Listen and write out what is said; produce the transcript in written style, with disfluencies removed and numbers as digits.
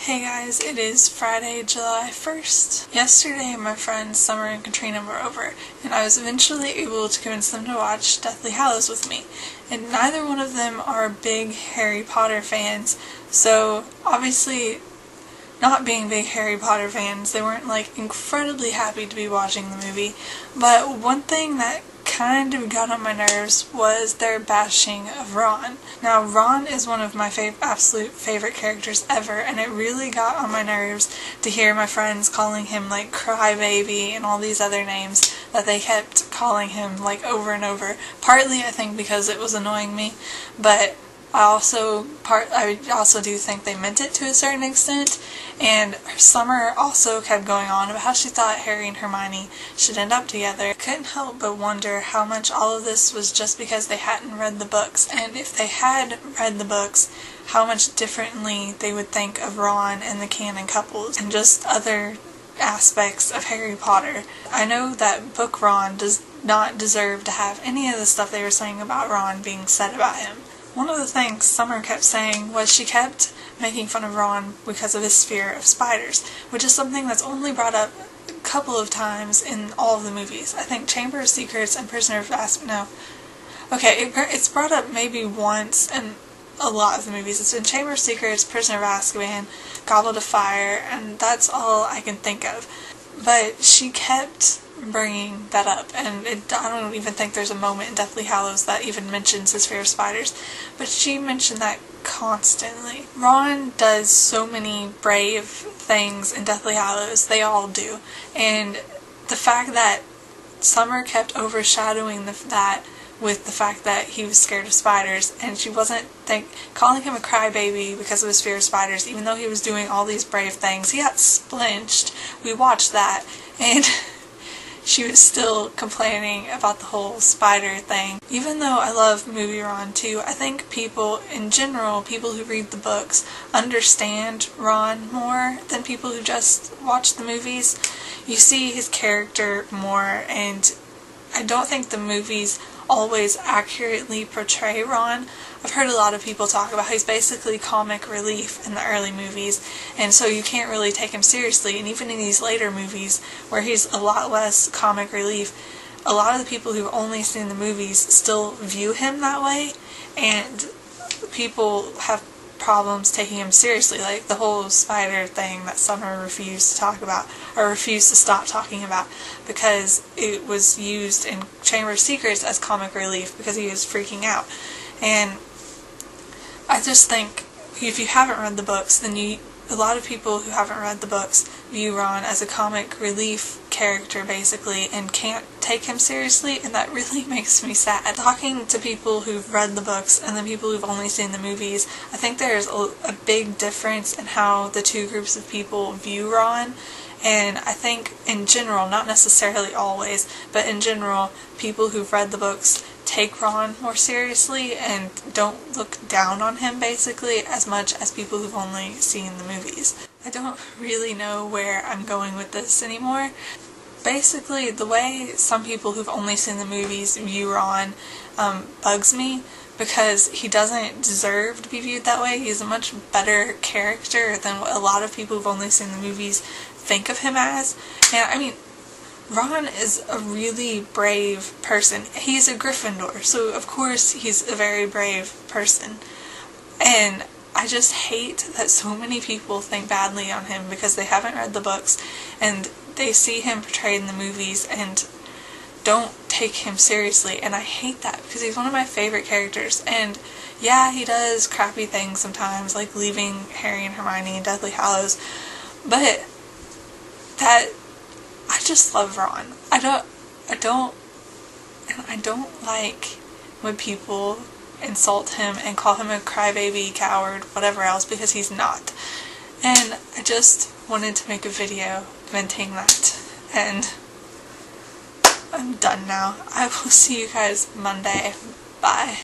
Hey guys, it is Friday, July 1st. Yesterday my friends Summer and Katrina were over, and I was eventually able to convince them to watch Deathly Hallows with me. And neither one of them are big Harry Potter fans, so obviously not being big Harry Potter fans, they weren't like incredibly happy to be watching the movie. But one thing that kind of got on my nerves was their bashing of Ron. Now, Ron is one of my absolute favorite characters ever, and it really got on my nerves to hear my friends calling him like Crybaby and all these other names that they kept calling him like over and over. Partly I think because it was annoying me, but I also do think they meant it to a certain extent, and Summer also kept going on about how she thought Harry and Hermione should end up together. I couldn't help but wonder how much all of this was just because they hadn't read the books, and if they had read the books, how much differently they would think of Ron and the canon couples, and just other aspects of Harry Potter. I know that book Ron does not deserve to have any of the stuff they were saying about Ron being said about him. One of the things Summer kept saying was she kept making fun of Ron because of his fear of spiders, which is something that's only brought up a couple of times in all of the movies. I think Chamber of Secrets and Prisoner of Azkaban, no. Okay, it's brought up maybe once in a lot of the movies. It's in Chamber of Secrets, Prisoner of Azkaban, Goblet of Fire, and that's all I can think of. But she kept bringing that up, and I don't even think there's a moment in Deathly Hallows that even mentions his fear of spiders, but she mentioned that constantly. Ron does so many brave things in Deathly Hallows, they all do, and the fact that Summer kept overshadowing that with the fact that he was scared of spiders, and she wasn't calling him a crybaby because of his fear of spiders, even though he was doing all these brave things. He got splinched, we watched that, and she was still complaining about the whole spider thing. Even though I love movie Ron too, I think people in general, people who read the books, understand Ron more than people who just watch the movies. You see his character more, and I don't think the movies always accurately portray Ron. I've heard a lot of people talk about how he's basically comic relief in the early movies, and so you can't really take him seriously, and even in these later movies where he's a lot less comic relief, a lot of the people who've only seen the movies still view him that way, and people have problems taking him seriously, like the whole spider thing that Summer refused to talk about, or refused to stop talking about, because it was used in Chamber of Secrets as comic relief because he was freaking out. And I just think if you haven't read the books, then a lot of people who haven't read the books view Ron as a comic relief character basically and can't take him seriously, and that really makes me sad. Talking to people who've read the books and the people who've only seen the movies, I think there's a big difference in how the two groups of people view Ron, and I think in general, not necessarily always, but in general, people who've read the books take Ron more seriously and don't look down on him basically as much as people who've only seen the movies. I don't really know where I'm going with this anymore. Basically, the way some people who've only seen the movies view Ron bugs me, because he doesn't deserve to be viewed that way. He's a much better character than what a lot of people who've only seen the movies think of him as. And I mean, Ron is a really brave person. He's a Gryffindor, so of course he's a very brave person. And I just hate that so many people think badly on him because they haven't read the books and they see him portrayed in the movies and don't take him seriously. And I hate that because he's one of my favorite characters. And yeah, he does crappy things sometimes, like leaving Harry and Hermione in Deathly Hallows, but I just love Ron. I don't like when people insult him and call him a crybaby, coward, whatever else, because he's not. And I just wanted to make a video venting that, and I'm done now. I will see you guys Monday. Bye.